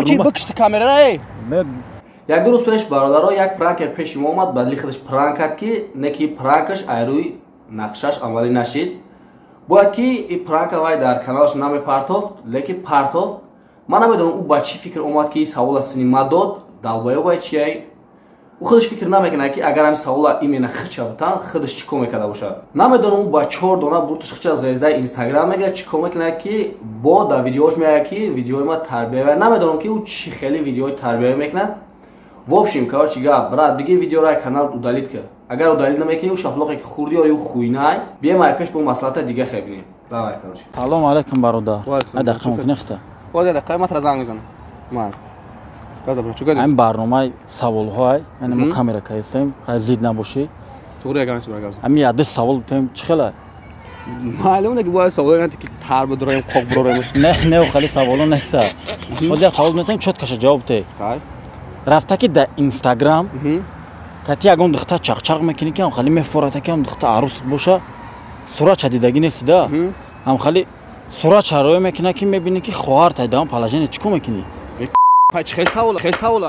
Чи бакшти камера? Як дурус пеш бародаро як пранк як пеш мо омад бадли худаш пранк кард ки неки пранкаш айруи нақшаш амалӣ нашид. Бояд ки ин пранк вай дар каналаш намепартохт, леки партохт. Ман намедонам ӯ ба чӣ фикр омад ки савола сини ма дод далбоё бай чияй. ӯ худаш фикр намекунад ки агар ҳамин савола имена хича бутан худаш чӣ кор мекарда бошад. Намедонам ӯ ба 4 дона бурташ хича звездаи инстаграм мегирад чӣ кор мекунад ки бо дар видеош меояд ки видеои ма тарбиява. Намедонам ки ӯ чӣ хеле видеои тарбиява мекунад. В общем, короче, брат, беги видеоро канал удалит кар. Агар удалит намекунӣ, ӯ шафлоқе ки хурди ё хуйнай, бием ай пеш бо маслиҳата дига хебинем. Давай, короче. Салом алейкум бародар. Дақиқа мумкин аст? Боз дақиқа мат разанг мезанам. Ман. Газа бро, чугад. Ам барномаи саволҳои, яъне мо камера кайсем, зид набоши. Тугри агар чӣ багаз. Ами яд савол тем чӣ хела? Маълуме ки бояд савол нати ки тар бодроем, қоқ броем. Не, хали саволо неста. Боз я савол метем чоткаша ҷавоб те. Хай. Рафта ки дар Инстаграм кати ягон духта чақчақ мекунӣ ки ам хали мефората ки ам духта арус боша. Суратша дидагӣ нестида? Ам хали суратша рӯй мекунад ки мебинӣ ки хоҳар тайдам палажене чӣ кор мекунӣ? Хесаула.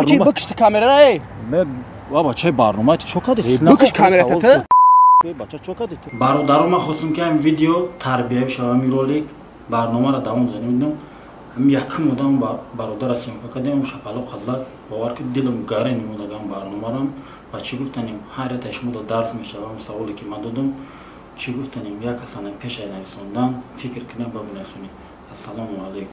Чи бакшти камера? Баба чай барнома ти чокади? Бакш камера та? Бача чокади? Бародаро ма хостам ки ам видео тарбияви шава ми ролик барномаро давом занидам. Ам якм одам бародар съёмка кардем шапалоқ ҳазрат бовар ки дилам гаре намудагам барномарам ва чӣ гуфтанем ҳайрата шумо да дарс мешавам саволе ки ман додам чӣ гуфтанем як асана пешай нависондан фикр кунем ба бинасони. Ассалому алайкум.